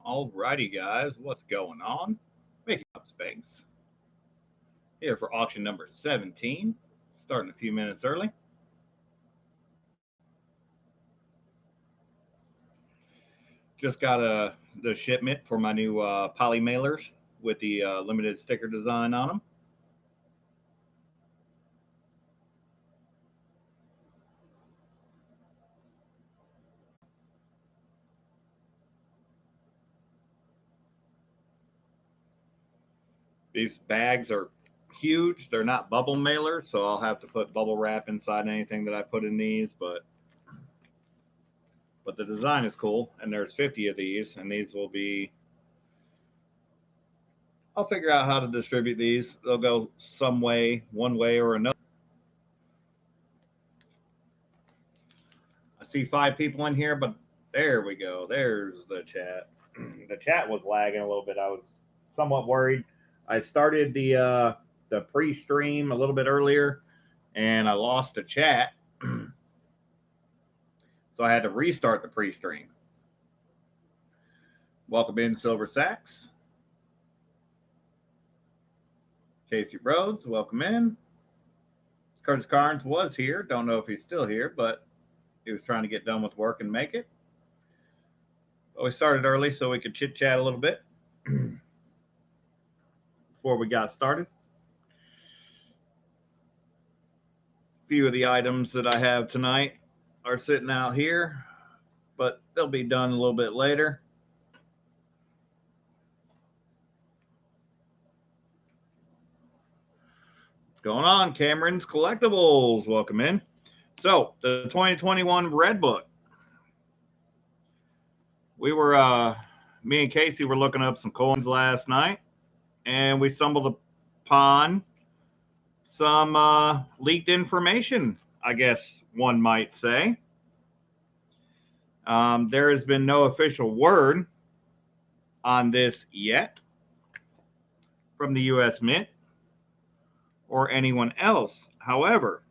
Alrighty, guys, what's going on? Making up space here for auction number 17, starting a few minutes early. Just got the shipment for my new poly mailers with the limited sticker design on them. These bags are huge. They're not bubble mailers, so I'll have to put bubble wrap inside anything that I put in these, but the design is cool, and there's 50 of these, and these will be. I'll figure out how to distribute these. They'll go some way, one way or another. I see 5 people in here, but there we go. There's the chat. The chat was lagging a little bit. I was somewhat worried. I started the pre-stream a little bit earlier, and I lost the chat, so I had to restart the pre-stream. Welcome in, Silver Sacks. Casey Rhodes, welcome in. Curtis Carnes was here. Don't know if he's still here, but he was trying to get done with work and make it. But we started early so we could chit-chat a little bit before we got started. A few of the items that I have tonight are sitting out here, but they'll be done a little bit later. What's going on? Cameron's Collectibles, welcome in. So, the 2021 Red Book. We were, me and Casey were looking up some coins last night, and we stumbled upon some leaked information, I guess one might say. There has been no official word on this yet from the U.S. Mint or anyone else. However,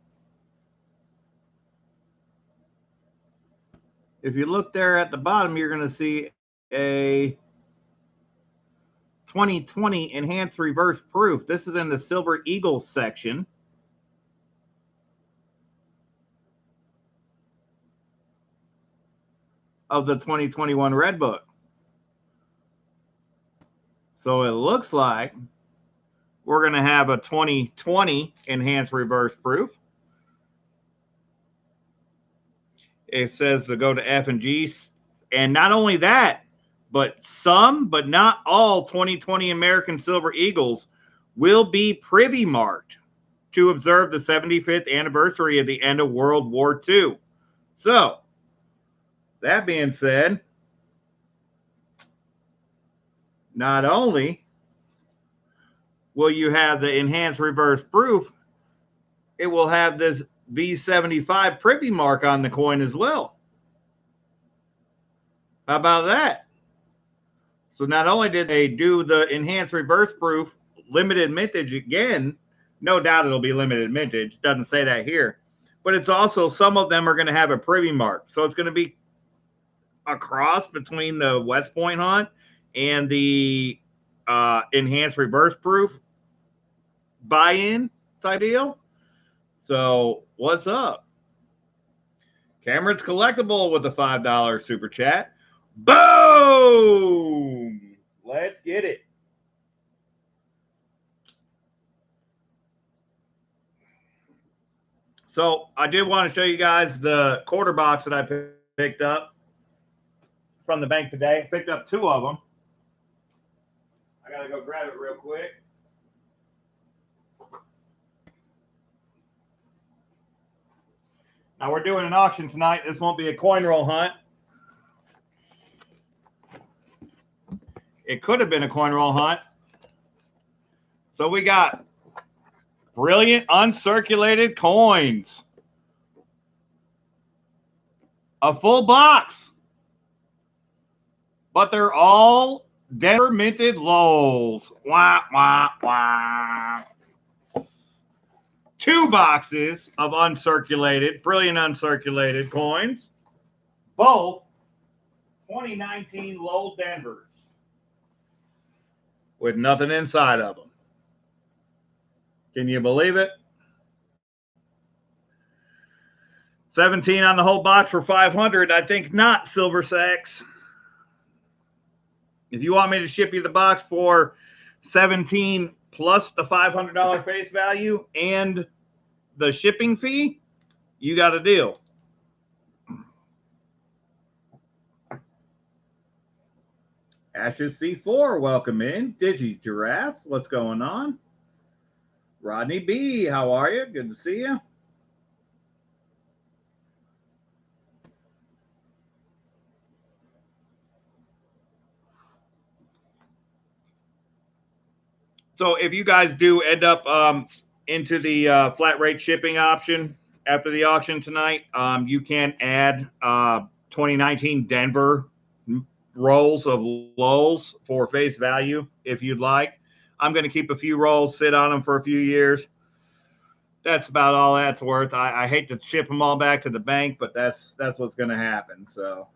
if you look there at the bottom, you're going to see a 2020 Enhanced Reverse Proof. This is in the Silver Eagles section. Of the 2021 Red Book. So it looks like we're going to have a 2020 Enhanced Reverse Proof. It says to go to F and G. And not only that, but some, but not all 2020 American Silver Eagles will be privy marked to observe the 75th anniversary of the end of World War II. So, that being said, not only will you have the Enhanced Reverse Proof, it will have this V75 privy mark on the coin as well. How about that? So not only did they do the Enhanced Reverse Proof limited mintage again, no doubt it'll be limited mintage, doesn't say that here, but it's also some of them are going to have a privy mark. So it's going to be a cross between the West Point Hunt and the Enhanced Reverse Proof buy-in type deal. So what's up? Cameron's Collectible with the $5 super chat. Boom! Let's get it. So I did want to show you guys the quarter box that I picked up from the bank today. Picked up 2 of them. I got to go grab it real quick. Now we're doing an auction tonight. This won't be a coin roll hunt. It could have been a coin roll hunt. So we got brilliant uncirculated coins. A full box. But they're all Denver minted lows. Wah, wah, wah. 2 boxes of uncirculated, brilliant uncirculated coins. Both 2019 Lowell Denvers. with nothing inside of them. Can you believe it? 17 on the whole box for 500. I think not, Silver Sacks. If you want me to ship you the box for 17 plus the $500 face value and the shipping fee, you got a deal. Ashes C4, welcome in. Digi Giraffe, what's going on? Rodney B, how are you? Good to see you. So if you guys do end up into the flat rate shipping option after the auction tonight, you can add 2019 Denver rolls of lulls for face value if you'd like. I'm going to keep a few rolls, sit on them for a few years. That's about all that's worth. I hate to ship them all back to the bank, but that's what's going to happen. So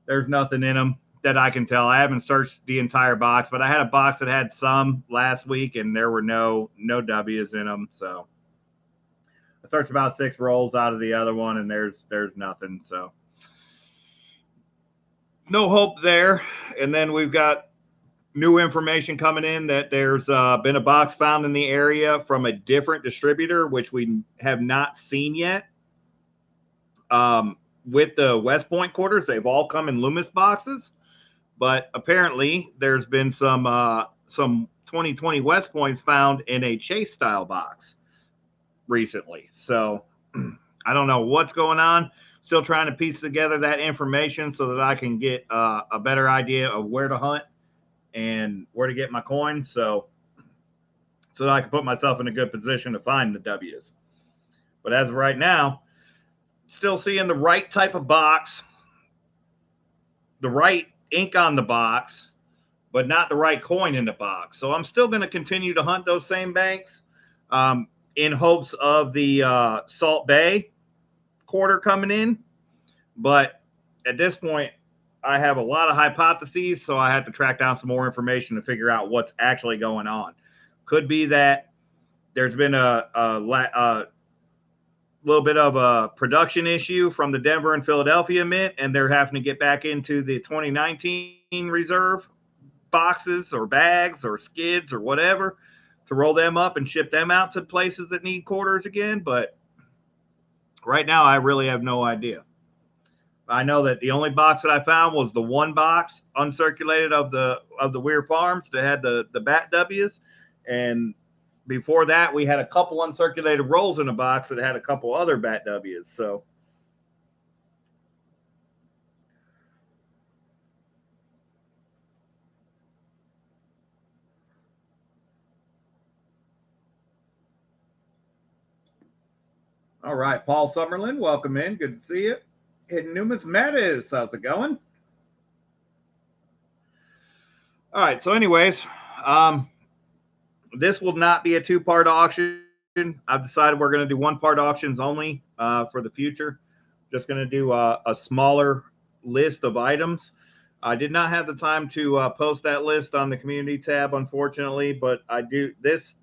there's nothing in them that I can tell. I haven't searched the entire box, but I had a box that had some last week, and there were no W's in them. So I searched about 6 rolls out of the other one, and there's nothing. So no hope there. And then we've got new information coming in that there's been a box found in the area from a different distributor, which we have not seen yet. With the West Point quarters, they've all come in Loomis boxes, but apparently there's been some 2020 West Points found in a Chase style box recently. So I don't know what's going on. Still trying to piece together that information so that I can get a better idea of where to hunt and where to get my coins, so that I can put myself in a good position to find the W's. But as of right now, still seeing the right type of box, the right ink on the box, but not the right coin in the box. So I'm still going to continue to hunt those same banks in hopes of the Salt Bay quarter coming in. But at this point, I have a lot of hypotheses, so I have to track down some more information to figure out what's actually going on. Could be that there's been a little bit of a production issue from the Denver and Philadelphia mint, and they're having to get back into the 2019 reserve boxes or bags or skids or whatever to roll them up and ship them out to places that need quarters again. But right now, I really have no idea. I know that the only box that I found was the one box uncirculated of the Weir Farms that had the Bat W's, and before that we had a couple uncirculated rolls in a box that had a couple other Bat W's. So all right, Paul Summerlin, welcome in. Good to see you. Hidden Numismatics, how's it going? All right, so anyways, this will not be a 2-part auction. I've decided we're going to do 1-part auctions only for the future. Just going to do a smaller list of items. I did not have the time to post that list on the community tab, unfortunately, but I do. This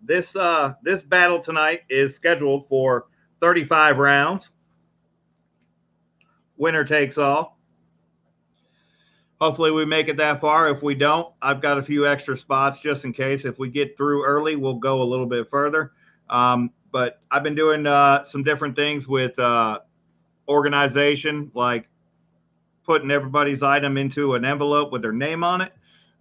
battle tonight is scheduled for 35 rounds. Winner takes all. Hopefully we make it that far. If we don't, I've got a few extra spots just in case. If we get through early, we'll go a little bit further. But I've been doing some different things with organization, like putting everybody's item into an envelope with their name on it.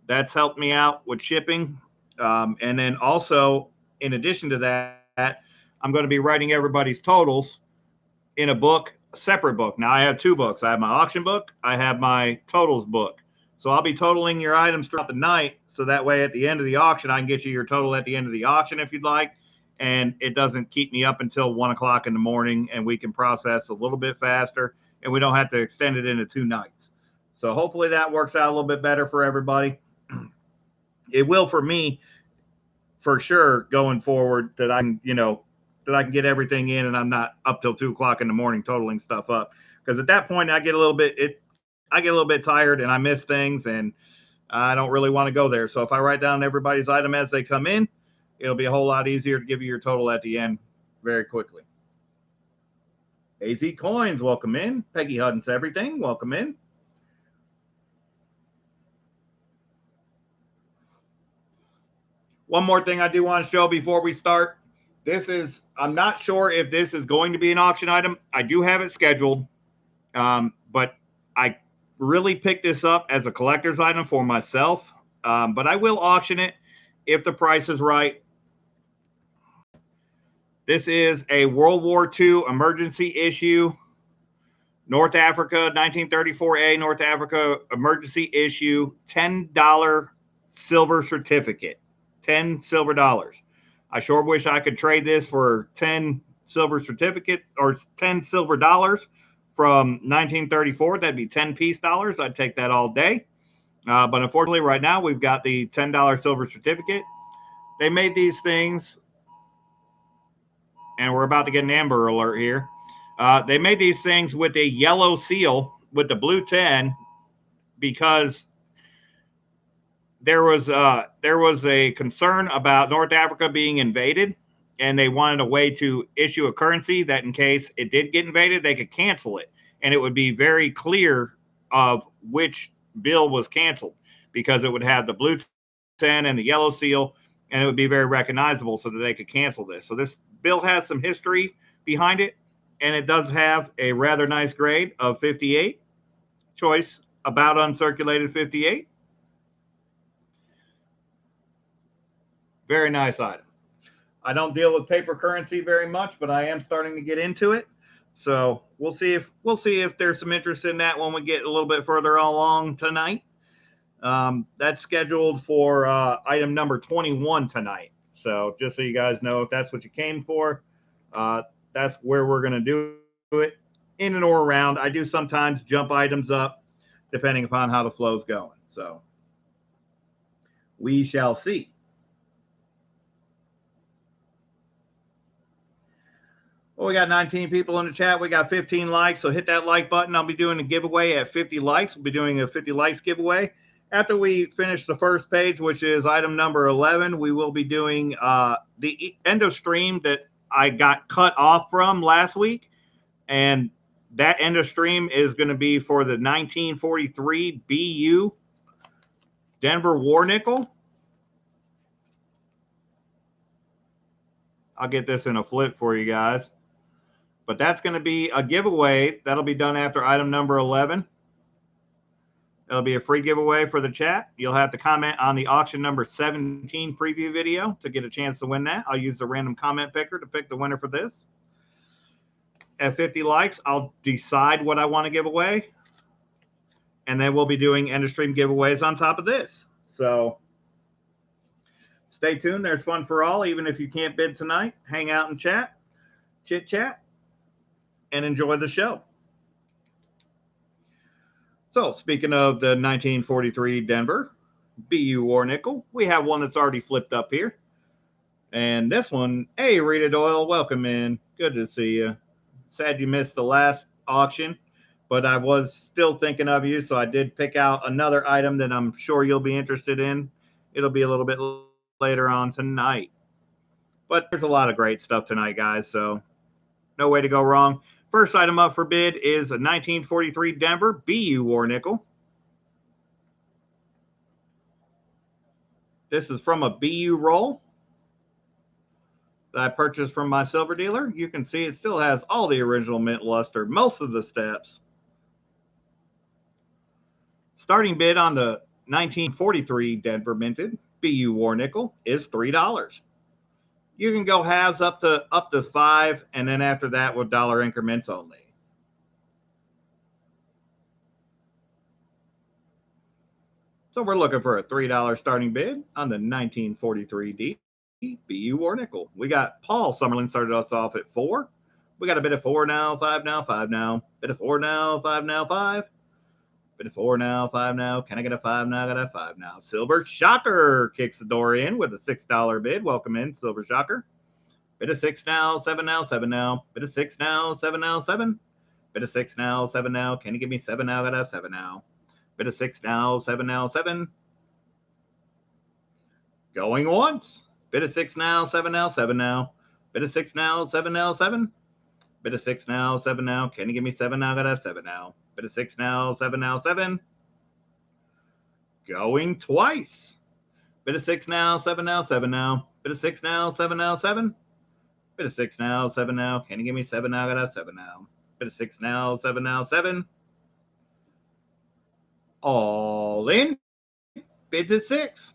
That's helped me out with shipping. And then also, in addition to that, I'm going to be writing everybody's totals in a book, a separate book. Now I have 2 books. I have my auction book. I have my totals book. So I'll be totaling your items throughout the night. So that way at the end of the auction, I can get you your total at the end of the auction if you'd like. And it doesn't keep me up until 1 o'clock in the morning, and we can process a little bit faster, and we don't have to extend it into 2 nights. So hopefully that works out a little bit better for everybody. It will for me, for sure, going forward, that I can, that I can get everything in and I'm not up till 2 o'clock in the morning totaling stuff up. Because at that point I get a little bit tired and I miss things, and I don't really want to go there. So if I write down everybody's item as they come in, it'll be a whole lot easier to give you your total at the end very quickly. AZ Coins, welcome in. Peggy Huddens Everything, welcome in. One more thing I do want to show before we start. I'm not sure if this is going to be an auction item. I do have it scheduled, but I really picked this up as a collector's item for myself. But I will auction it if the price is right. This is a World War II emergency issue. North Africa, 1934A, North Africa emergency issue, $10 silver certificate. 10 silver dollars. I sure wish I could trade this for 10 silver certificates or 10 silver dollars from 1934. That'd be 10 peace dollars. I'd take that all day. But unfortunately, right now, we've got the $10 silver certificate. They made these things, and we're about to get an Amber Alert here. They made these things with a yellow seal with the blue 10 because there was a concern about North Africa being invaded, and they wanted a way to issue a currency that in case it did get invaded, they could cancel it. And it would be very clear of which bill was canceled because it would have the blue 10 and the yellow seal, and it would be very recognizable so that they could cancel this. So this bill has some history behind it, and it does have a rather nice grade of 58. Choice about uncirculated 58. Very nice item. I don't deal with paper currency very much, but I am starting to get into it. So we'll see if there's some interest in that when we get a little bit further along tonight. That's scheduled for item number 21 tonight. So just so you guys know, if that's what you came for, that's where we're going to do it in and or around. I do sometimes jump items up depending upon how the flow's going. So we shall see. Well, we got 19 people in the chat. We got 15 likes. So hit that like button. I'll be doing a giveaway at 50 likes. We'll be doing a 50 likes giveaway. After we finish the first page, which is item number 11, we will be doing the end of stream that I got cut off from last week. And that end of stream is going to be for the 1943 BU Denver War Nickel. I'll get this in a flip for you guys. But that's going to be a giveaway. That'll be done after item number 11. It'll be a free giveaway for the chat. You'll have to comment on the auction number 17 preview video to get a chance to win that. I'll use the random comment picker to pick the winner for this. At 50 likes, I'll decide what I want to give away. And then we'll be doing end of stream giveaways on top of this. So stay tuned. There's fun for all. Even if you can't bid tonight, hang out and chat, chit chat, and enjoy the show. So speaking of the 1943 Denver BU War Nickel, we have one that's already flipped up here. And this one, hey, Rita Doyle, welcome in. Good to see you. Sad you missed the last auction, but I was still thinking of you, so I did pick out another item that I'm sure you'll be interested in. It'll be a little bit later on tonight. But there's a lot of great stuff tonight, guys, so no way to go wrong. First item up for bid is a 1943 Denver BU War Nickel. This is from a BU roll that I purchased from my silver dealer. You can see it still has all the original mint luster, most of the steps. Starting bid on the 1943 Denver minted BU War Nickel is $3. You can go halves up to $5, and then after that with dollar increments only. So we're looking for a $3 starting bid on the 1943 BU War Nickel. We got Paul Summerlin started us off at 4. We got a bid of 4 now, 5 now, 5 now. Bid of 4 now, 5 now, 5. Bid of 4 now, 5 now. Can I get a 5 now? I got a 5 now. Silver Shocker kicks the door in with a $6 bid. Welcome in, Silver Shocker. Bid of 6 now, 7 now, 7 now. Bid of 6 now, 7 now, 7. Bid of 6 now, 7 now. Can you give me 7 now? I got a 7 now. Bid of 6 now, 7 now, 7. Going once. Bid of 6 now, 7 now, 7 now. Bid of 6 now, 7 now, 7. Bid of 6 now, 7 now. Can you give me 7 now? Gotta have 7 now. Bid of 6 now, 7 now, 7. Going twice. Bid of 6 now, 7 now, 7 now. Bid of 6 now, 7 now, 7. Bid of 6 now, 7 now. Can you give me 7 now? Gotta have 7 now. Bid of 6 now, 7 now, 7. All in. Bids at 6.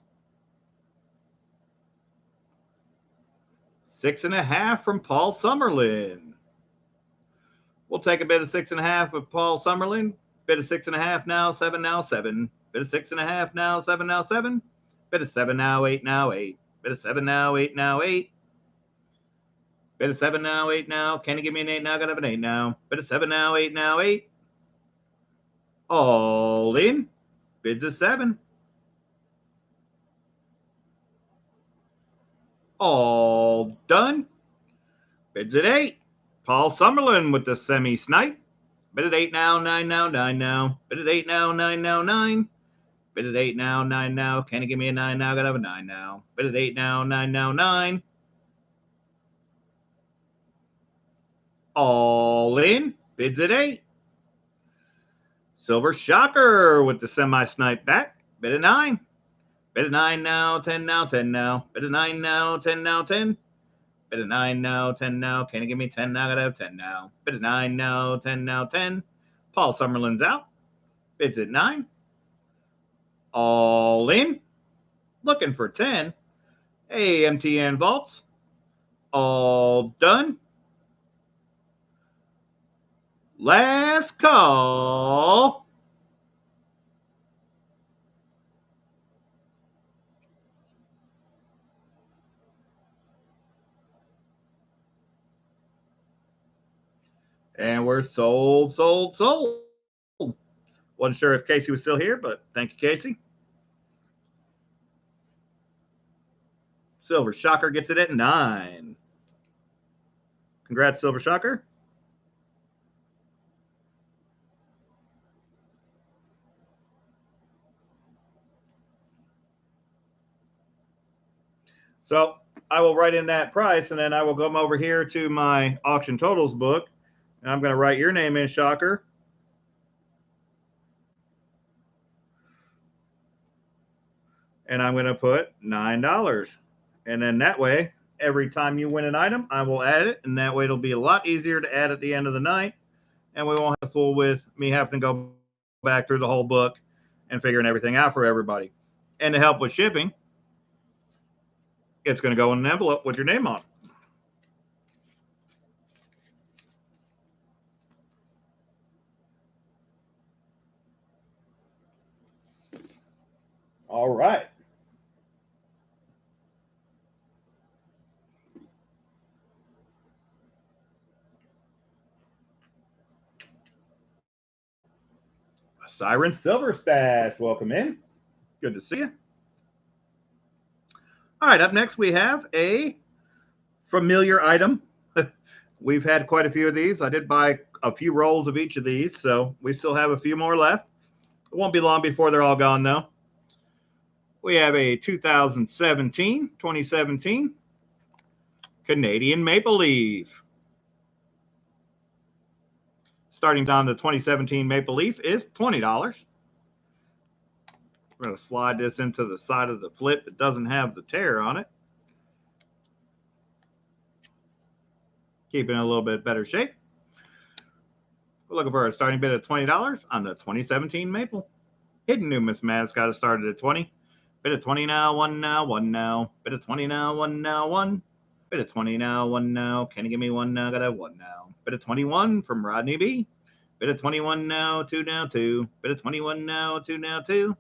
6.5 from Paul Summerlin. We'll take a bid of 6.5 of Paul Summerlin. Bid of 6.5 now, 7 now, 7. Bid of 6.5 now, 7 now, 7. Bid of 7 now, 8 now, 8. Bid of 7 now, 8 now, 8. Bid of 7 now, 8 now. Can you give me an 8 now? Gotta have an 8 now. Bid of 7 now, 8 now, 8. All in. Bids of 7. All done. Bids at 8. Paul Summerlin with the semi-snipe. Bid at 8 now, 9 now, 9 now. Bid at 8 now, 9 now, 9. Bid at 8 now, 9 now. Can you give me a 9 now? Gotta have a 9 now. Bid at 8 now, 9 now, 9. All in. Bids at 8. Silver Shocker with the semi-snipe back. Bid at 9. Bid at 9 now, 10 now, 10 now. Bid at 9 now, 10 now, 10. Bid at 9 now, 10 now. Can you give me 10 now? Gotta have 10 now. Bid at 9 now, 10 now, 10. Paul Summerlin's out. Bids at 9. All in. Looking for 10. Hey, MTN Vaults. All done. Last call. And we're sold. Wasn't sure if Casey was still here, but thank you, Casey. Silver Shocker gets it at 9. Congrats, Silver Shocker. So I will write in that price, and then I will come over here to my auction totals book, and I'm going to write your name in, Shocker. And I'm going to put $9. And then that way, every time you win an item, I will add it, and that way it'll be a lot easier to add at the end of the night, and we won't have to fool with me having to go back through the whole book and figuring everything out for everybody. And to help with shipping, it's going to go in an envelope with your name on it. All right. Siren Silver Stash, welcome in. Good to see you. All right, up next we have a familiar item. We've had quite a few of these. I did buy a few rolls of each of these, so we still have a few more left. It won't be long before they're all gone, though. We have a 2017 Canadian Maple Leaf. Starting on the 2017 Maple Leaf is $20. We're going to slide this into the side of the flip that doesn't have the tear on it. Keep it in a little bit better shape. We're looking for a starting bid of $20 on the 2017 Maple. Hidden New Miss Mascot started at 20. Bid of 20 now, 1 now, 1 now. Bid of 20 now, 1 now, 1. Bid of 20 now, 1 now. Can you give me 1 now? Gotta have 1 now. Bid of 21 from Rodney B. Bid of 21 now, 2 now, 2. Bid of 21 now, 2 now, 2.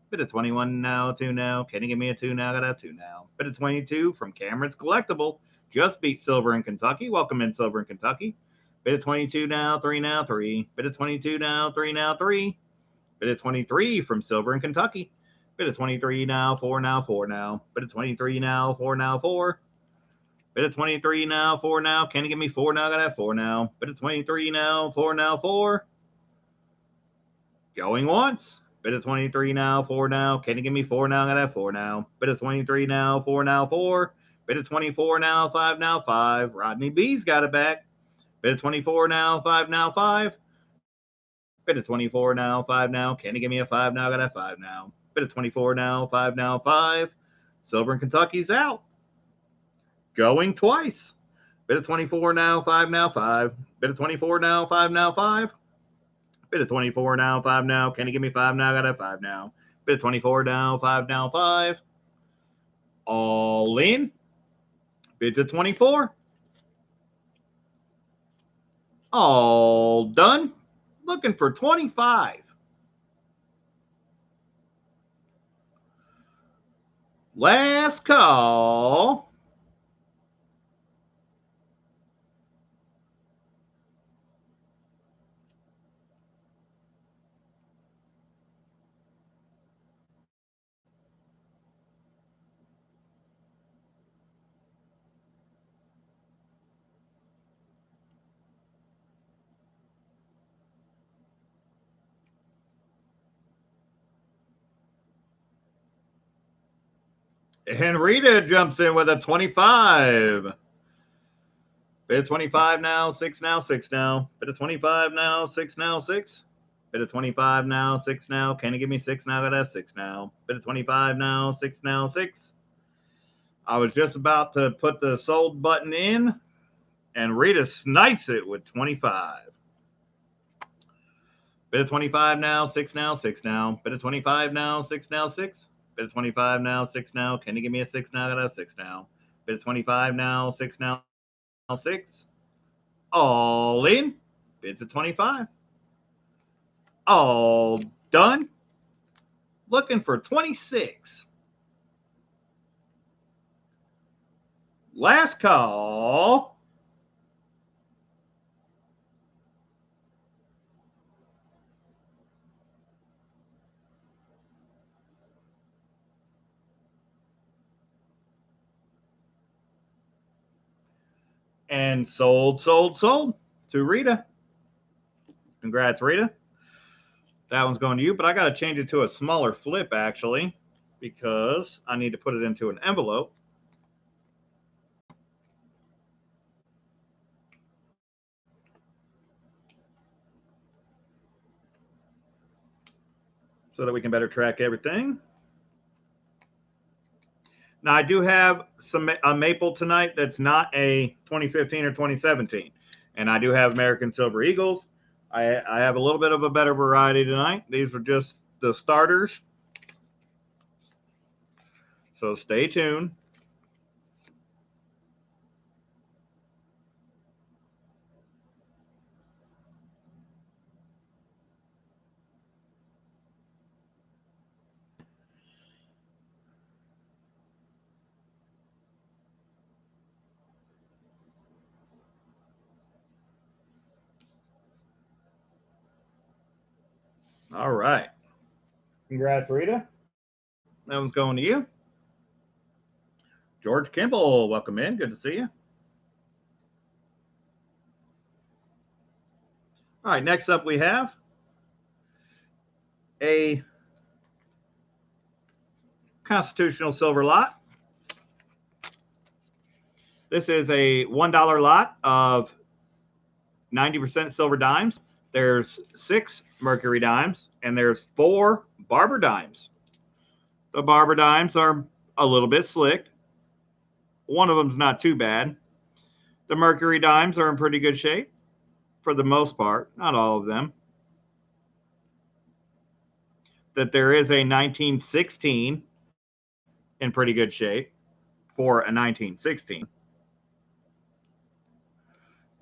Bid of 21 now, 2 now. Can you give me a 2 now? Gotta have 2 now. Bid of 22 from Cameron's Collectible. Just beat Silver in Kentucky. Welcome in, Silver in Kentucky. Bid of 22 now, 3 now, 3. Bid of 22 now, 3 now, 3. Bid of 23 from Silver in Kentucky. Bid of 23 now, 4 now, 4 now. Bid of 23 now, 4 now, 4. Bid of 23 now, 4 now. Can you give me 4 now? Gotta have 4 now. Bid of 23 now, 4 now, 4. Going once. Bid at 23 now, 4 now. Can you give me 4 now? I got that 4 now. Bid at 23 now, 4 now, 4. Bid at 24 now, 5 now, 5. Rodney B's got it back. Bid at 24 now, 5 now, 5. Bid at 24 now, 5 now. Can you give me a 5 now? I got that 5 now. Bid at 24 now, 5 now, 5. Silver in Kentucky's out. Going twice. Bid at 24 now, 5 now, 5. Bid at 24 now, 5 now, 5. Bid at 24 now, 5 now. Can you give me 5 now? I got a 5 now. Bid at 24 now, 5 now, 5. All in. Bids at 24. All done. Looking for 25. Last call. And Rita jumps in with a 25. Bid at 25 now, 6 now, 6 now. Bid at 25 now, 6 now, 6. Bid at 25 now, 6 now. Can you give me 6 now? Got a 6 now. Bid at 25 now, 6 now, 6. I was just about to put the sold button in, and Rita snipes it with 25. Bid at 25 now, 6 now, 6 now. Bid at 25 now, 6 now, 6. Bid at 25 now, 6 now. Can you give me a 6 now? Got a 6 now. Bid at 25 now, 6 now, 6. All in. Bids at 25. All done. Looking for 26. Last call. And sold to Rita. Congrats, Rita. That one's going to you, but I got to change it to a smaller flip, actually, because I need to put it into an envelope. So that we can better track everything. Now, I do have a maple tonight that's not a 2015 or 2017. And I do have American Silver Eagles. I have a little bit of a better variety tonight. These are just the starters. So stay tuned. All right. Congrats, Rita. That one's going to you. George Kimball, welcome in. Good to see you. All right, next up we have a Constitutional Silver lot. This is a $1 lot of 90% silver dimes. There's 6 Mercury dimes, and there's 4 Barber dimes. The Barber dimes are a little bit slick. One of them's not too bad. The Mercury dimes are in pretty good shape for the most part, not all of them. That there is a 1916 in pretty good shape for a 1916.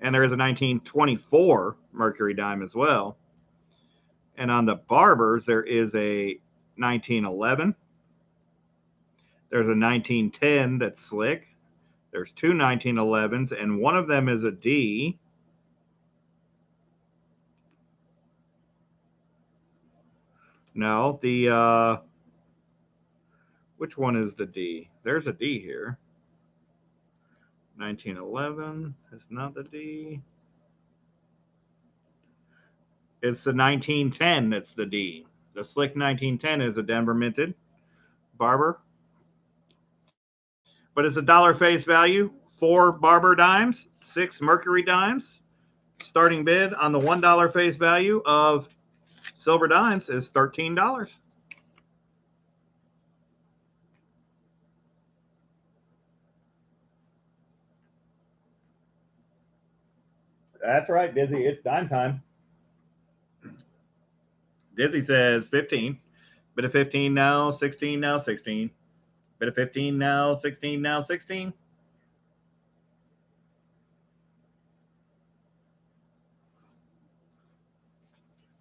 And there is a 1924 Mercury dime as well. And on the Barbers, there is a 1911. There's a 1910 that's slick. There's 2 1911s, and one of them is a D. No, the which one is the D? There's a D here. 1911 is not the D. It's the 1910 that's the D. The Slick 1910 is a Denver minted Barber. But it's $1 face value, 4 Barber dimes, 6 Mercury dimes. Starting bid on the $1 face value of silver dimes is $13. That's right, Dizzy. It's dime time. Dizzy says 15. Bit of 15 now, 16 now, 16. Bit of 15 now, 16 now, 16.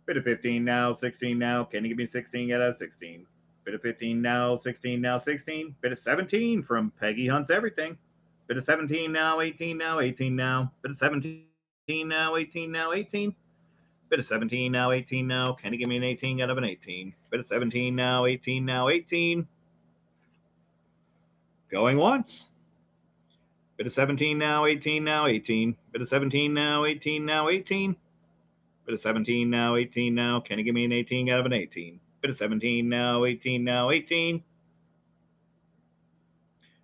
Bit of 15 now, 16 now. Can you give me 16 out of 16? Bit of 15 now, 16 now, 16. Bit of 17 from Peggy Hunts Everything. Bit of 17 now, 18 now, 18 now. Bit of 17 now, 18 now, 18. Bit of 17 now, 18 now. Can you give me an 18 out of an 18? Bit of 17 now, 18 now, 18. Going once. Bit of 17 now, 18 now, 18. Bit of 17 now, 18 now, 18. Bit of 17 now, 18 now. Can you give me an 18 out of an 18? Bit of 17 now, 18 now, 18.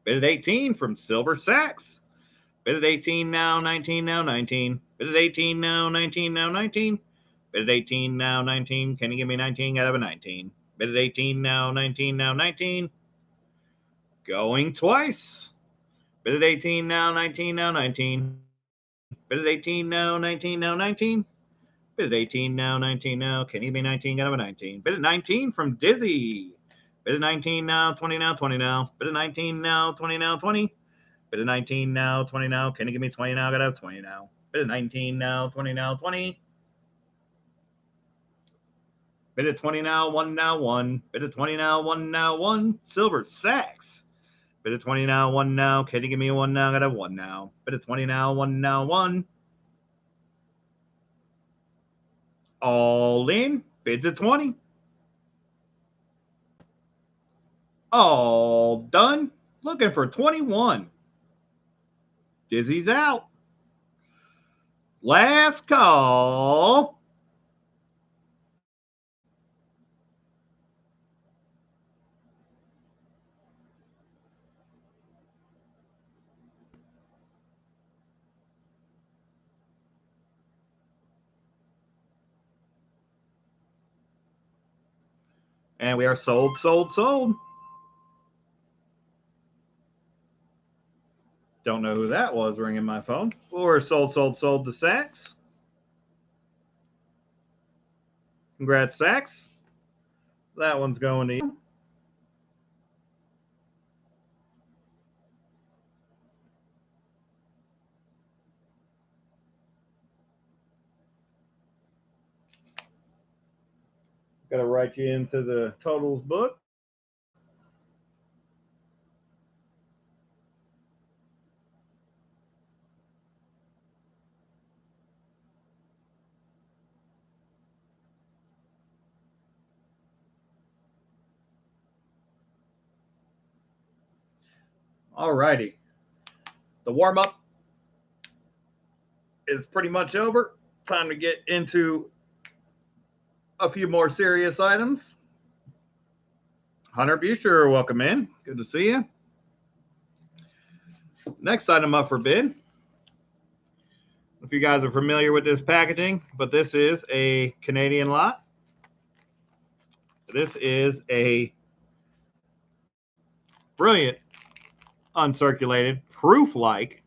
Bit of 18 from Silver Sacks. Bit of 18 now, 19 now, 19. Bit of 18 now, 19 now, 19. Bit of 18 now, 19. Can you give me 19 out of a 19? Bit of 18 now, 19 now, 19. Going twice. Bit of 18 now, 19 now, 19. Bit of 18 now, 19 now, 19. Bit of 18 now, 19 now. Can you give me 19 out of a 19? Bit of 19 from Dizzy. Bit of 19 now, 20 now, 20 now. Bit of 19 now, 20 now, 20. Bit of 19 now, 20 now. Can you give me 20 now? Got to have 20 now. Bit of 19 now, 20 now, 20. Bit of 20 now, 1 now, 1. Bit of 20 now, 1 now, 1. Silver Sacks. Bit of 20 now, 1 now. Can you give me a 1 now? Got to have 1 now. Bit of 20 now, 1 now, 1. All in. Bids at 20. All done. Looking for 21. Dizzy's out. Last call. And we are sold, sold, sold. Don't know who that was ringing my phone. We're sold, sold, sold to Sachs. Congrats, Sachs. That one's going to you. Got to write you into the totals book. All righty. The warm up is pretty much over. Time to get into a few more serious items. Hunter Buscher, welcome in. Good to see you. Next item up for bid. If you guys are familiar with this packaging, but this is a Canadian lot. This is a brilliant, uncirculated, proof-like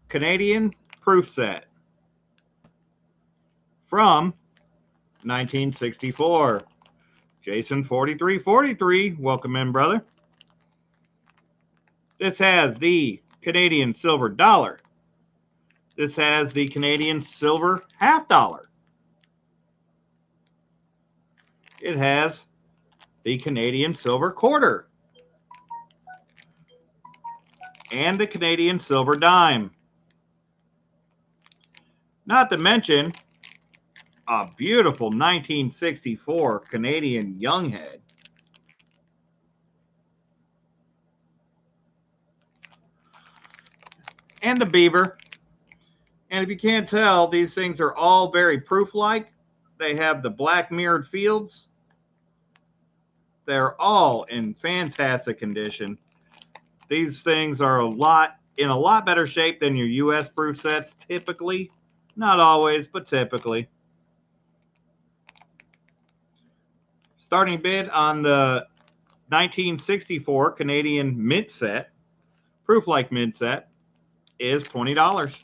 Canadian proof set from 1964. Jason 4343, welcome in, brother. This has the Canadian silver dollar. This has the Canadian silver half dollar. It has the Canadian silver quarter and the Canadian silver dime. Not to mention a beautiful 1964 Canadian young head. And the beaver. And if you can't tell, these things are all very proof-like. They have the black mirrored fields. They're all in fantastic condition. These things are in a lot better shape than your US proof sets typically. Not always, but typically. Starting bid on the 1964 Canadian mint set, proof-like mint set, is $20.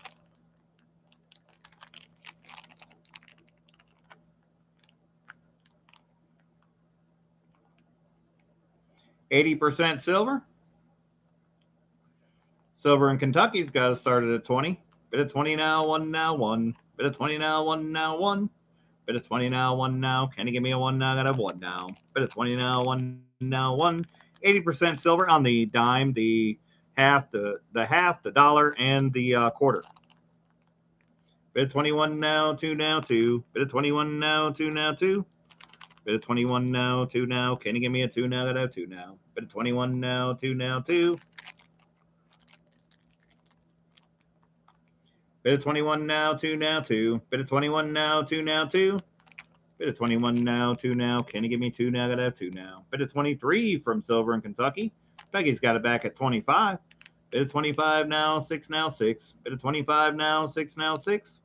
80% silver. Silver in Kentucky's got to start at 20. Bid of 20 now, 1 now, 1. Bid of 20 now, 1 now, 1. Bid of 20 now, 1 now. Can you give me a 1 now? I got a 1 now. Bid of 20 now, 1 now, 1. 80% silver on the dime, the half, the dollar, and the quarter. Bid of 21 now, 2 now, 2. Bid of 21 now, 2 now, 2. Bid of 21 now, 2 now. Can you give me a 2 now? I got a 2 now. Bid of 21 now, 2 now, 2. Bid of 21 now, 2 now, 2. Bid of 21 now, 2 now, 2. Bid of 21 now, 2 now. Can you give me 2 now? I got a 2 now. Bid of 23 from Silver in Kentucky. Peggy's got it back at 25. Bid of 25 now, 6 now, 6. Bid of 25 now, 6 now, 6.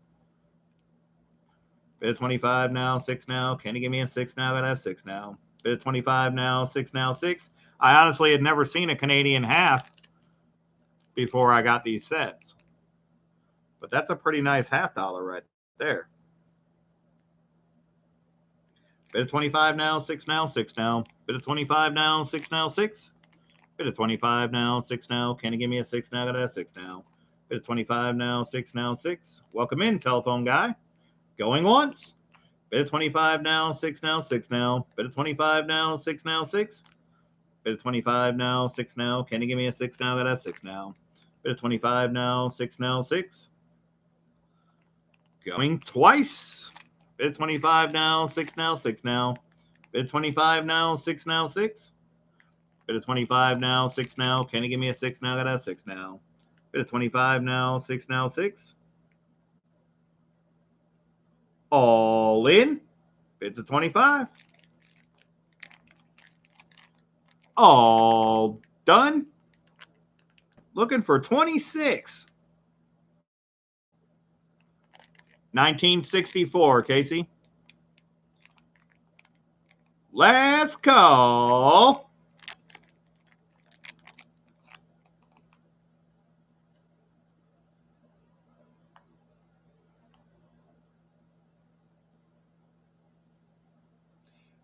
Bid of 25 now, 6 now. Can you give me a 6 now? I got a 6 now. Bid of 25 now, 6 now, 6. I honestly had never seen a Canadian half before I got these sets. But that's a pretty nice half dollar right there. Bid of 25 now, 6 now, 6 now. Bid of 25 now, 6 now, 6. Bid of 25 now, 6 now. Can you give me a 6 now? Got a 6 now. Bid of 25 now, 6 now, 6. Welcome in, telephone guy. Going once. Bid of 25 now, 6 now, 6 now. Bid of 25 now, 6 now, 6. Bid of 25 now, 6 now. Can you give me a 6 now? Got a 6 now. Bid of 25 now, 6 now, 6. Going twice. Bid of 25 now, 6 now, 6 now. Bid of 25 now, 6 now, 6. Bid of 25 now, 6 now. Can you give me a 6 now? Got a 6 now. Bid of 25 now, 6 now, 6. All in. Bids of 25. All done. Looking for 26. 1964, Casey. Last call.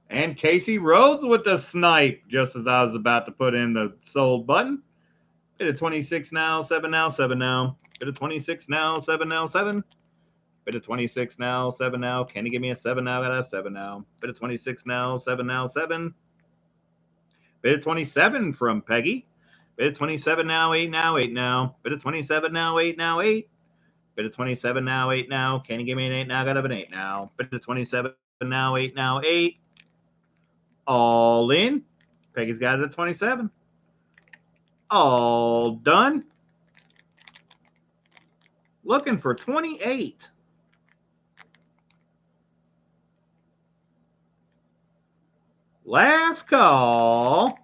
And Casey Rhodes with the snipe, just as I was about to put in the sold button. Bid of 26 now, 7 now, 7 now. Bid of 26 now, 7 now, 7. Bid of 26 now, 7 now. Can you give me a 7 now? Got a 7 now. Bid of 26 now, 7 now, 7. Bid of 27 from Peggy. Bid of 27 now, 8 now, 8 now. Bid of 27 now, 8 now, 8. Bid of 27 now, 8 now. Can you give me an 8 now? Got an 8 now. Bid of 27 now, 8 now, 8. All in. Peggy's got it at 27. All done. Looking for 28. Last call.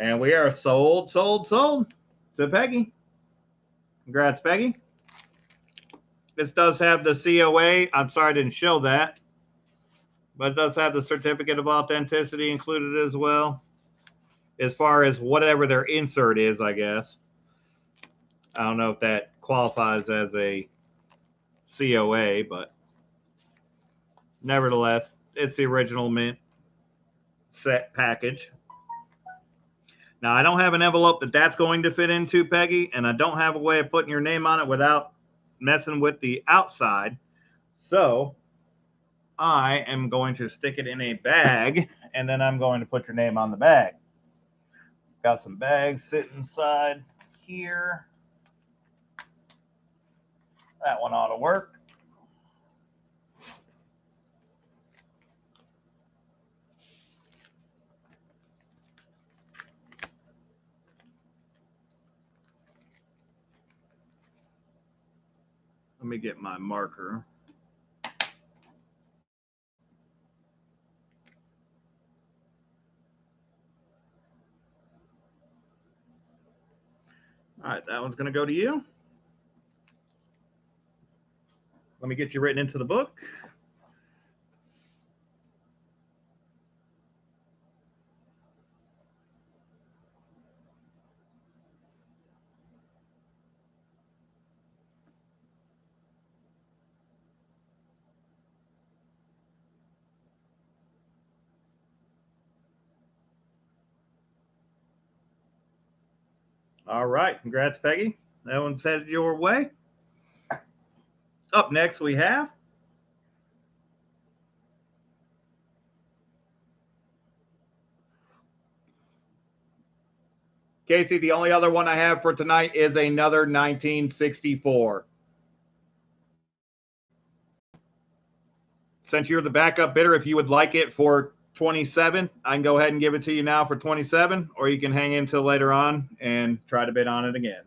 And we are sold to Peggy. Congrats, Peggy. This does have the COA. I'm sorry I didn't show that. But it does have the certificate of authenticity included as well. As far as whatever their insert is, I guess. I don't know if that qualifies as a COA, but nevertheless, it's the original mint set package. Now, I don't have an envelope that's going to fit into, Peggy, and I don't have a way of putting your name on it without messing with the outside. So I am going to stick it in a bag, and then I'm going to put your name on the bag. Got some bags sitting inside here. That one ought to work. Let me get my marker. All right, that one's going to go to you. Let me get you written into the book. All right, congrats, Peggy. That one's headed your way. Up next, we have Casey. The only other one I have for tonight is another 1964. Since you're the backup bidder, if you would like it for 27, I can go ahead and give it to you now for 27, or you can hang in until later on and try to bid on it again.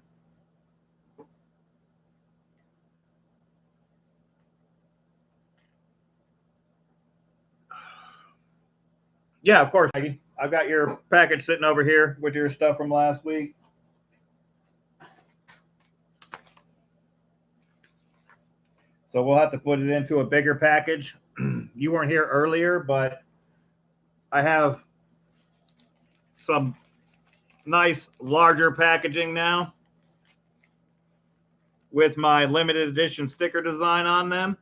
Yeah, of course, Maggie. I've got your package sitting over here with your stuff from last week. So we'll have to put it into a bigger package. You weren't here earlier, but I have some nice larger packaging now with my limited edition sticker design on them,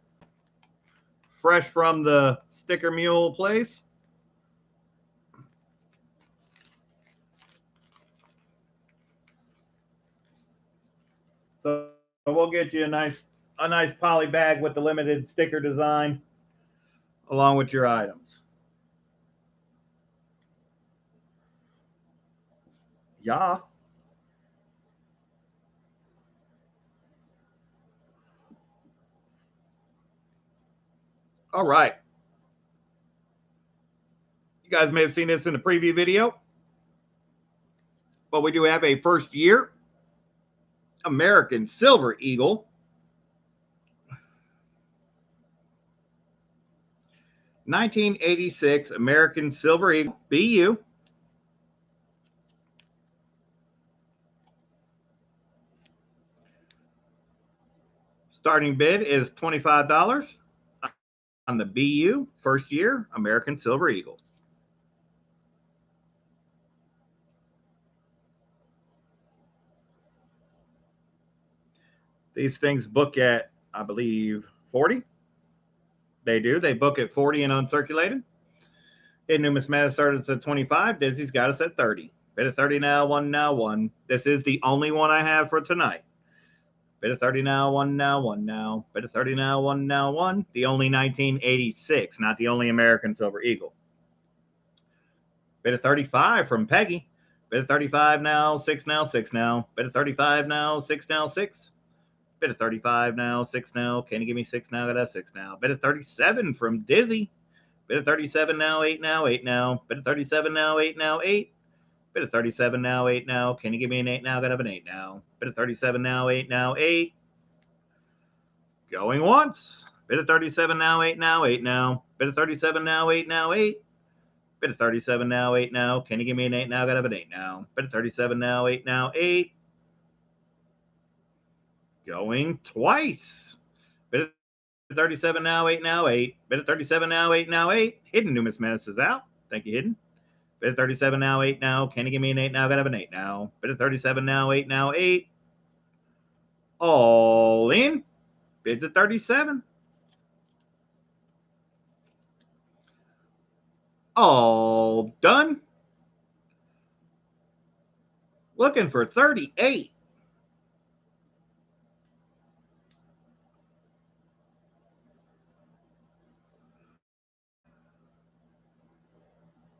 fresh from the Sticker Mule place. So we'll get you a nice poly bag with the limited sticker design along with your items. Yeah. All right. You guys may have seen this in the preview video, but we do have a first year American Silver Eagle. 1986 American Silver Eagle BU. Starting bid is $25 on the BU first year American Silver Eagle. These things book at, I believe, 40. They do. They book at 40 and uncirculated. Hidden Numismatic started at 25. Dizzy's got us at 30. Bid at 30 now, 1 now, 1. This is the only one I have for tonight. Bid at 30 now, 1 now, 1 now. Bid at 30 now, 1 now, 1. The only 1986, not the only American Silver Eagle. Bid at 35 from Peggy. Bid at 35 now, 6 now, 6 now. Bid at 35 now, 6 now, 6. Bid at 35 now, 6 now. Can you give me 6 now? Gotta have 6 now. Bid at 37 from Dizzy. Bid at 37 now, 8 now, 8 now. Bid at 37 now, 8 now, 8. Bid at 37 now, 8 now. Can you give me an 8 now? Gotta have an 8 now. Bid at 37 now, 8 now, 8. Going once. Bid at 37 now, 8 now, 8 now. Bid at 37 now, 8 now, 8. Bid at 37 now, 8 now. Can you give me an 8 now? Gotta have an 8 now. Bid at 37 now, 8 now, 8. Going twice. Bid at 37 now, 8 now, 8. Bid at 37 now, 8 now, 8. Hidden Numismatic is out. Thank you, Hidden. Bid at 37 now, 8 now. Can you give me an 8 now? Gotta have an 8 now. Bid at 37 now, 8 now, 8. All in. Bids at 37. All done. Looking for 38.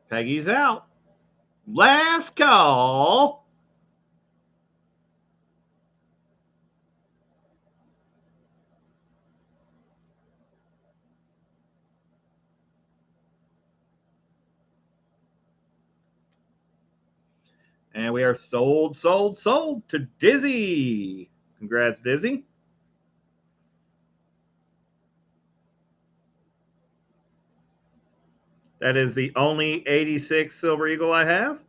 Peggy's out. Last call. And we are sold to Dizzy. Congrats, Dizzy. That is the only 86 Silver Eagle I have.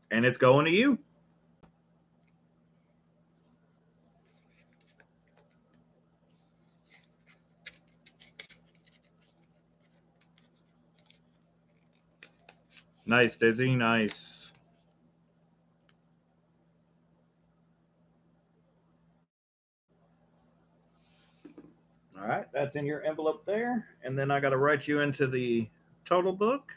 And it's going to you. Nice, Dizzy. Nice. All right, that's in your envelope there. And then I got to write you into the total book.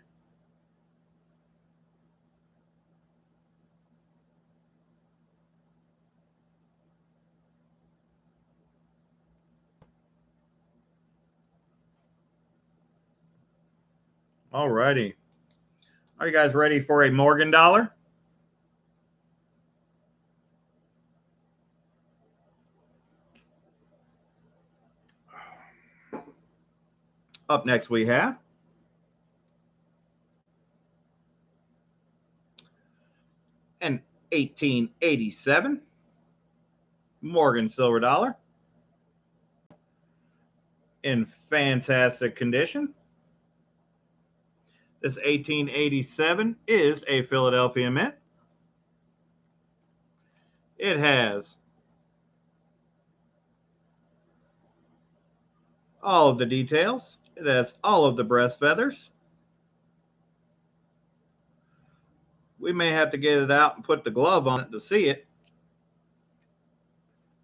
All righty. Are you guys ready for a Morgan dollar? Up next we have an 1887 Morgan silver dollar in fantastic condition. This 1887 is a Philadelphia Mint. It has all of the details. It has all of the breast feathers. We may have to get it out and put the glove on it to see it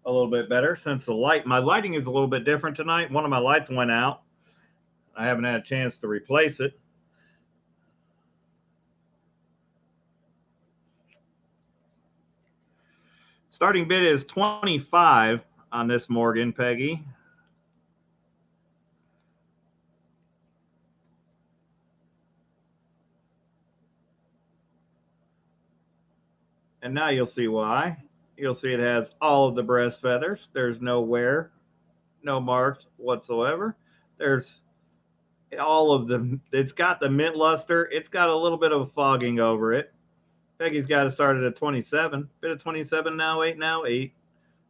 a little bit better since my lighting is a little bit different tonight. One of my lights went out. I haven't had a chance to replace it. Starting bid is 25 on this Morgan, Peggy. And now you'll see why. You'll see it has all of the breast feathers. There's no wear, no marks whatsoever. There's all of them. It's got the mint luster. It's got a little bit of fogging over it. Peggy's got it started at 27. Bit of 27 now, 8 now, 8.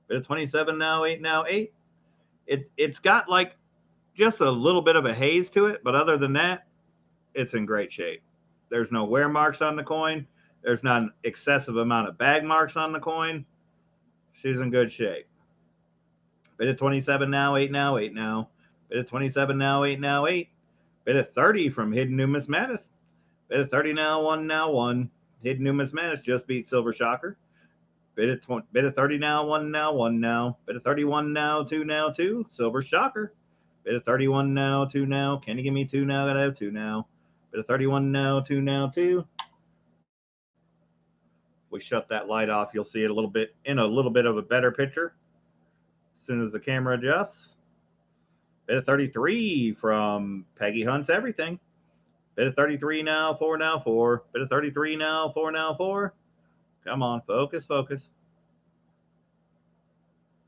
Bit of 27 now, 8 now, 8. It's got like just a little bit of a haze to it, but other than that, it's in great shape. There's no wear marks on the coin. There's not an excessive amount of bag marks on the coin. She's in good shape. Bit of 27 now, 8 now, 8 now. Bit of 27 now, 8 now, 8. Bit of 30 from Hidden Numismatist. Bit of 30 now, 1 now, 1. Hidden Numismatist just beat Silver Shocker. Bit of 30 now, 1 now, 1 now. Bit of 31 now, 2 now, 2. Silver Shocker. Bit of 31 now, 2 now. Can you give me 2 now? Gotta have 2 now. Bit of 31 now, 2 now, 2. If we shut that light off, you'll see it a little bit of a better picture as soon as the camera adjusts. Bit of 33 from Peggy Hunts Everything. Bit of 33 now, 4 now, 4. Bit of 33 now, 4 now, 4. Come on, focus, focus.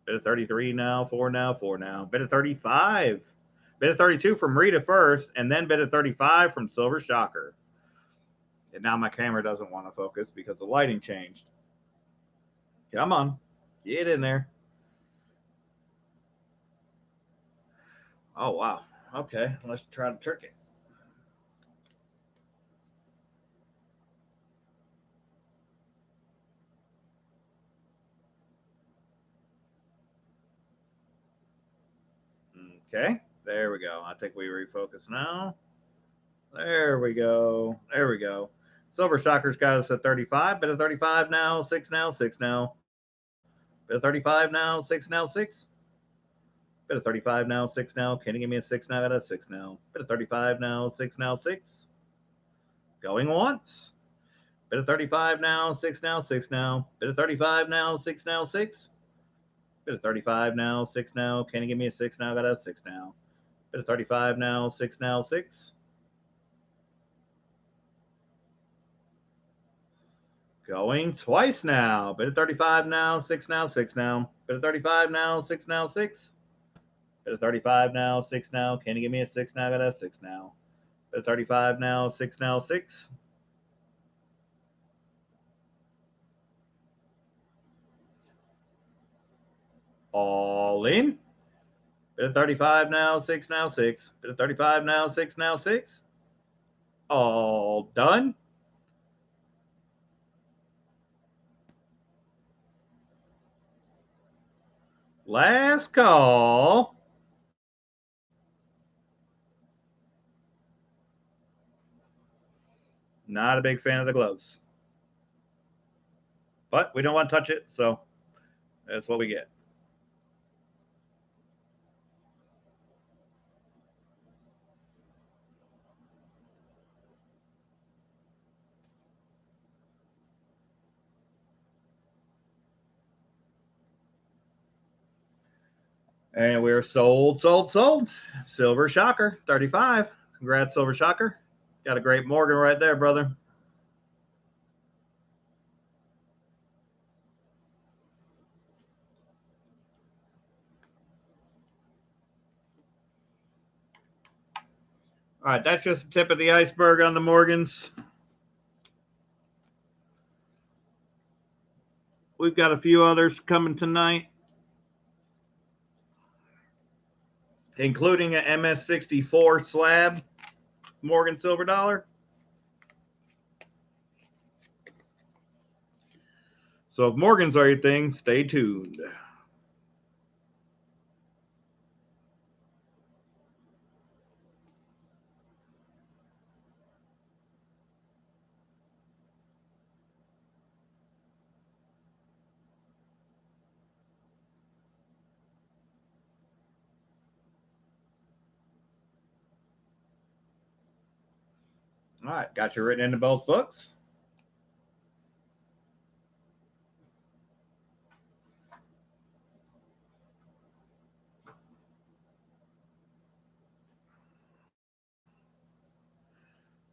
Bit of 33 now, 4 now, 4 now. Bit of 35. Bit of 32 from Rita first, and then bit of 35 from Silver Shocker. And now my camera doesn't want to focus because the lighting changed. Come on, get in there. Oh, wow. Okay, let's try to trick it. Okay, there we go. I think we refocus now. There we go. There we go. Silver Shocker's got us at 35. Bit of 35 now, 6 now, 6 now. Bit of 35 now, 6 now, 6. Bit of 35 now, 6 now. Can you give me a 6 now? Got a 6 now. Bit of 35 now, 6 now, 6. Going once. Bit of 35 now, 6 now, 6 now. Bit of 35 now, 6 now, 6. Bit of 35 now, 6 now. Can you give me a 6 now? Got a 6 now. Bit of 35 now, 6 now, 6. Going twice now. Bit of 35 now, 6 now, 6 now. Bit of 35 now, 6 now, 6. Bit of 35 now, 6 now. Can you give me a 6 now? Got a 6 now. Bit of 35 now, 6 now, 6. All in. Bid of 35 now, 6 now, 6. Bid of 35 now, 6 now, 6. All done. Last call. Not a big fan of the gloves. But we don't want to touch it, so that's what we get. And we're sold. Silver Shocker, 35. Congrats, Silver Shocker. Got a great Morgan right there, brother. All right, that's just the tip of the iceberg on the Morgans. We've got a few others coming tonight, including an MS64 slab Morgan silver dollar. So if Morgans are your thing, stay tuned. All right, got you written into both books.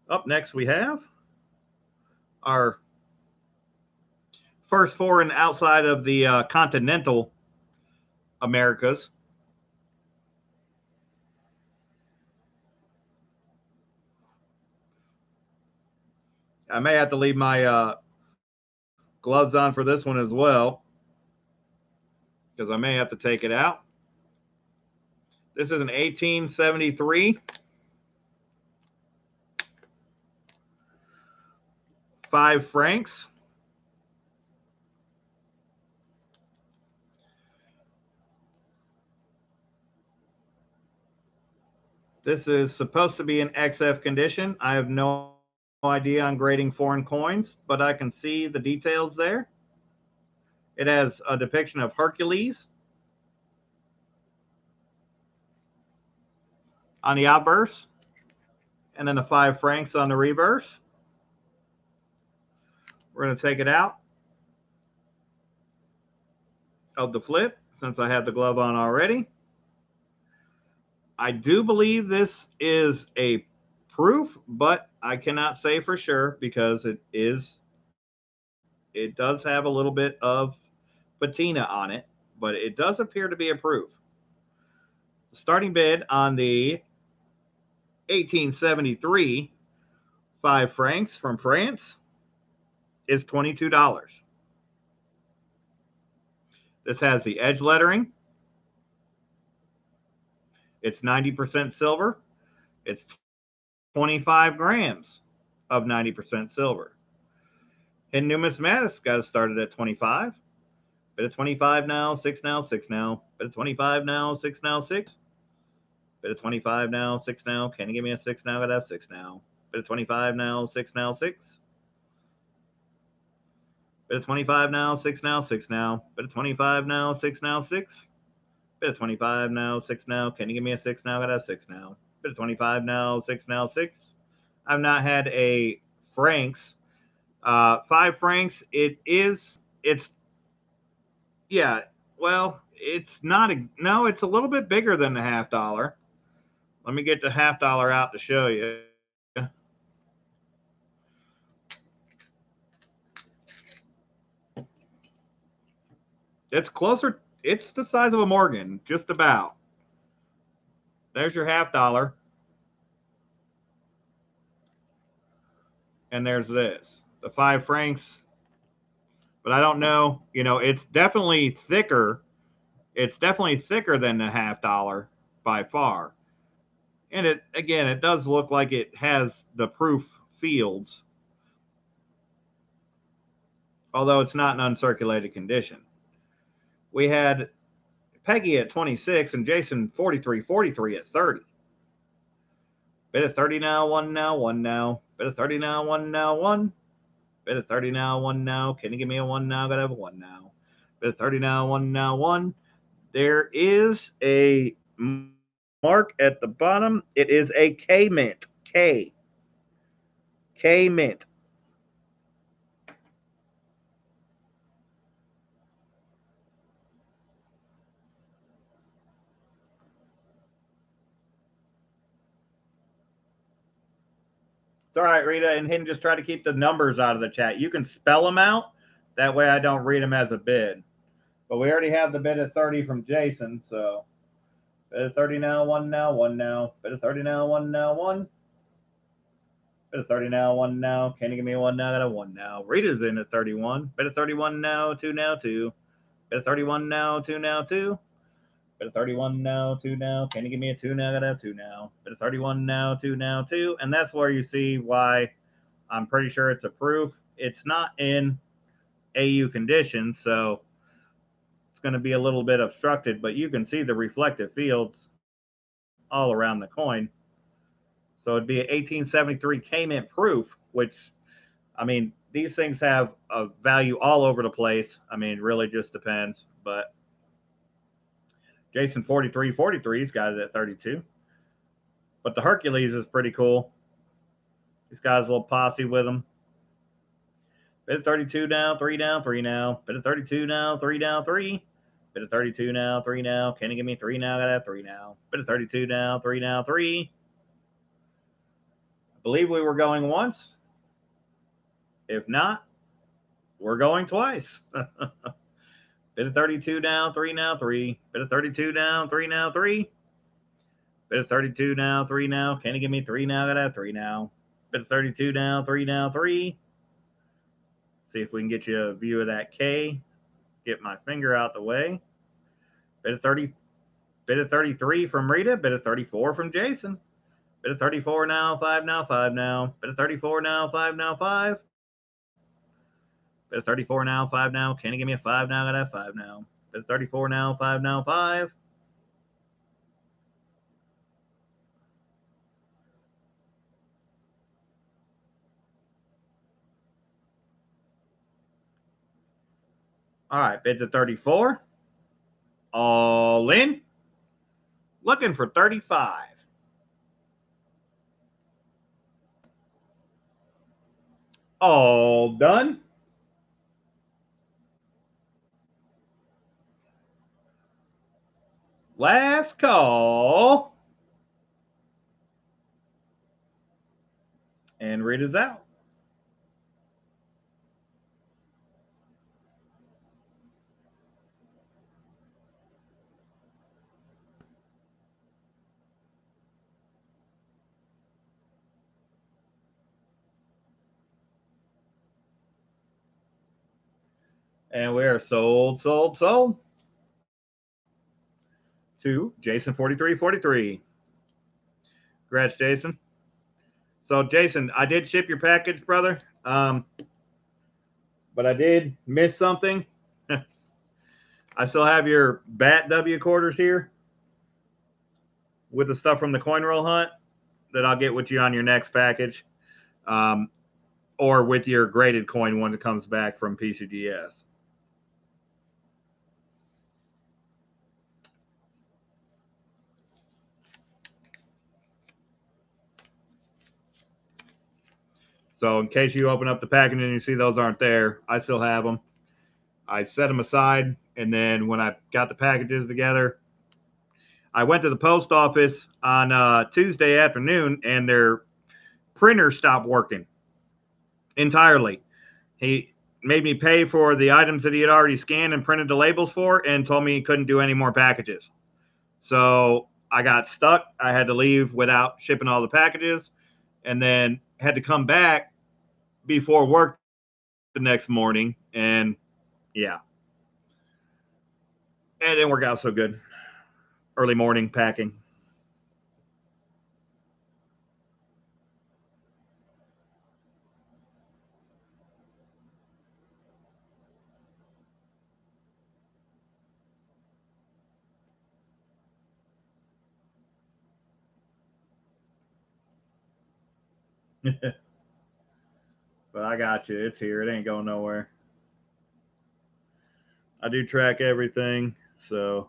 Up next, we have our first foreign outside of the continental Americas. I may have to leave my gloves on for this one as well, because I may have to take it out. This is an 1873 5 francs. This is supposed to be in XF condition. I have no idea on grading foreign coins, but I can see the details there. It has a depiction of Hercules on the obverse, and then the 5 francs on the reverse. We're going to take it out of the flip since I have the glove on already. I do believe this is a proof, but I cannot say for sure because it does have a little bit of patina on it, but it does appear to be a proof. The starting bid on the 1873 5 francs from France is $22. This has the edge lettering. It's 90% silver. It's 25 grams of 90% silver. In numismatics got it started at 25. Bit of 25 now, 6 now, 6 now. Bit of 25 now, 6 now, 6. Bit of 25 now, 6 now. Can you give me a 6 now? Gotta have 6 now. Bit of 25 now, 6 now, 6. Bit of 25 now, 6 now, 6 now. Bit of 25 now, 6 now, 6. Bit of 25 now, 6 now. Can you give me a 6 now? Gotta have 6 now. Bit of 25 now, 6 now, 6. I've not had a francs. 5 francs. Yeah, well, it's not. No, it's a little bit bigger than the half dollar. Let me get the half dollar out to show you. It's closer. It's the size of a Morgan, just about. There's your half dollar. And there's this. The 5 francs. But I don't know. It's definitely thicker It's definitely thicker than the $half by far. And it does look like it has the proof fields, although it's not in uncirculated condition. We had Peggy at 26 and Jason 43 at 30. Bid of 30 now, 1 now, 1 now. Bid of 30 now, 1 now, 1. Bid of 30 now, 1 now. Can you give me a 1 now? Gotta have a 1 now. Bid of 30 now, 1 now, 1. There is a mark at the bottom. It is a K mint. K mint. It's all right, Rita, and Hinton, just try to keep the numbers out of the chat. You can spell them out. That way I don't read them as a bid. But we already have the bid of 30 from Jason, so bid of 30 now, 1 now, 1 now. Bid of 30 now, 1 now, 1. Bid of 30 now, 1 now. Can you give me a 1 now? Got a 1 now. Rita's in at 31. Bid of 31 now, 2 now, 2. Bid of 31 now, 2 now, 2. Bid of 31 now, 2 now. Can you give me a 2 now? Got a 2 now. Bid of 31 now, 2 now, 2. And that's where you see why I'm pretty sure it's a proof. It's not in AU condition, so it's going to be a little bit obstructed, but you can see the reflective fields all around the coin. So it'd be an 1873 K-Mint proof, which, I mean, these things have a value all over the place. I mean, really just depends. But Jason 43's got it at 32. But the Hercules is pretty cool. He's got his little posse with him. Bid of 32 now, 3 now, 3 now. Bid of 32 now, 3 now, 3. Bid of 32 now, 3 now. Can you give me 3 now? Got that 3 now. Bid of 32 now, 3 now, 3. I believe we were going once. If not, we're going twice. Bid of 32 now, 3 now, 3. Bid of 32 now, 3 now, 3. Bid of 32 now, 3 now. Can you give me 3 now? Got that 3 now. Bid of 32 now, 3 now, 3. See if we can get you a view of that K. Get my finger out the way. Bid of 33 from Rita. Bid of 34 from Jason. Bid of 34 now, 5 now, 5 now. Bid of 34 now, 5 now, 5. Bid of 34 now, 5 now. Can you give me a 5 now? Got that 5 now. Bid of 34 now, 5 now, 5. All right, bids at 34. All in. Looking for 35. All done. Last call. And Rita's out. And we are sold to Jason 43. Congrats, Jason. So, Jason, I did ship your package, brother. But I did miss something. I still have your BAT W quarters here with the stuff from the coin roll hunt that I'll get with you on your next package, or with your graded coin when it comes back from PCGS. So in case you open up the package and you see those aren't there, I still have them. I set them aside, and then when I got the packages together, I went to the post office on Tuesday afternoon, and their printer stopped working entirely. He made me pay for the items that he had already scanned and printed the labels for, and told me he couldn't do any more packages. So I got stuck. I had to leave without shipping all the packages, and then had to come back before work the next morning. And yeah. And it didn't work out so good. Early morning packing. But I got you. It's here. It ain't going nowhere. I do track everything, so.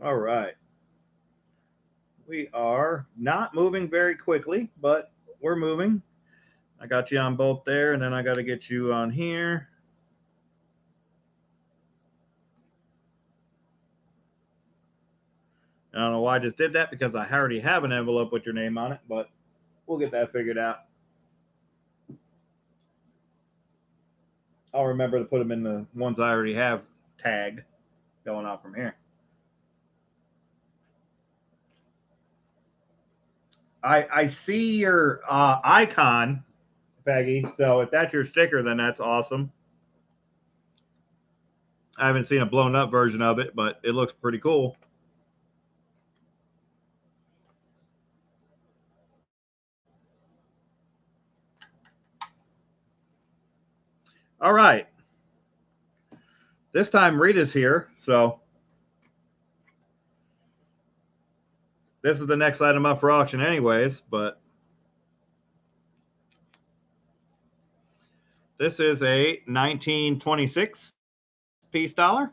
All right. We are not moving very quickly, but we're moving. I got you on both there, and then I got to get you on here. I don't know why I just did that because I already have an envelope with your name on it, but we'll get that figured out. I'll remember to put them in the ones I already have tagged going out from here. I see your icon, Peggy. So if that's your sticker, then that's awesome. I haven't seen a blown up version of it, but it looks pretty cool. All right. This time Rita's here, so this is the next item up for auction anyways, but this is a 1926 piece dollar.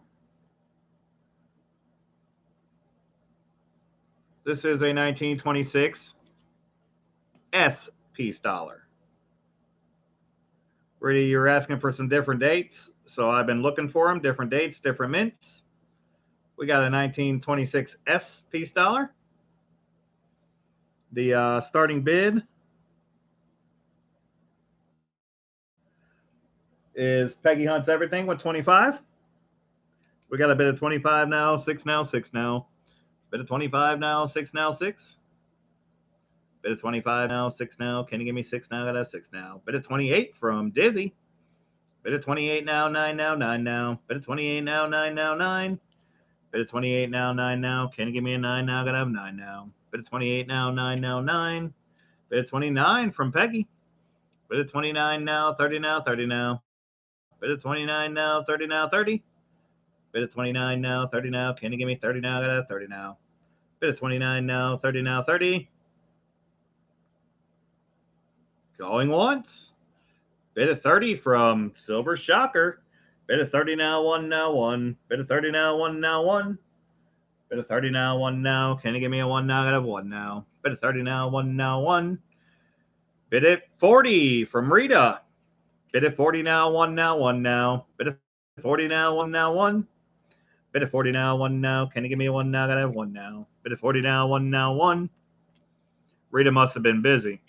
This is a 1926 S piece dollar. Rita, you're asking for some different dates, so I've been looking for them, different dates, different mints. We got a 1926 S piece dollar. The starting bid is Peggy Hunt's Everything with 25. We got a bid of 25 now, 6 now, 6 now. Bid of 25 now, 6 now, 6. Bid of 25 now, 6 now. Can you give me 6 now? Got a 6 now. Bid of 28 from Dizzy. Bid of 28 now, 9 now, 9 now. Bid of 28 now, 9 now, 9. Bid of 28 now, 9 now. Can you give me a 9 now? Gotta have 9 now. Bid of 28 now, 9 now, 9. Bid of 29 from Peggy. Bid of 29 now, 30 now, 30 now. Bid of 29 now, 30 now, 30. Bid of 29 now, 30 now. Can you give me 30 now? Gotta have 30 now. Bid of 29 now, 30 now, 30. Going once. Bid of 30 from Silver Shocker. Bid of 30 now, 1 now, 1. Bid of 30 now, 1 now, 1. Bid of 30 now, 1 now. Can you give me a 1 now? I got a 1 now. Bid of 30 now, 1 now, 1. Bid at 40 from Rita. Bid at 40 now, 1 now, 1 now. Bid at 40 now, 1 now, 1. Bid at 40 now, 1 now. Can you give me a 1 now? I got a 1 now. Bid at 40 now, 1 now, 1. Rita must have been busy.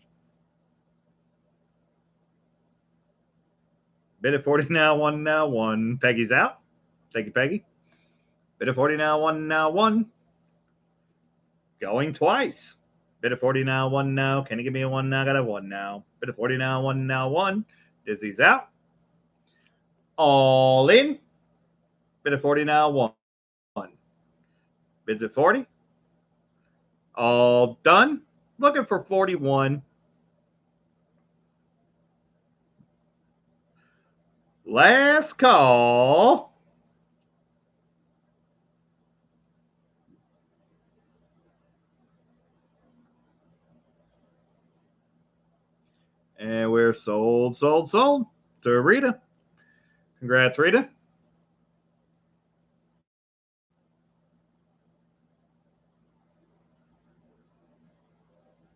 Bid at 40 now, 1 now, 1. Peggy's out. Thank you, Peggy. Bid at 40 now, 1 now, 1. Going twice. Bid at 40 now, 1 now. Can you give me a 1 now? Got a 1 now. Bid at 40 now, 1 now, 1. Dizzy's out. All in. Bid at 40 now, 1. Bids at 40. All done. Looking for 41. Last call. And we're sold to Rita. Congrats, Rita.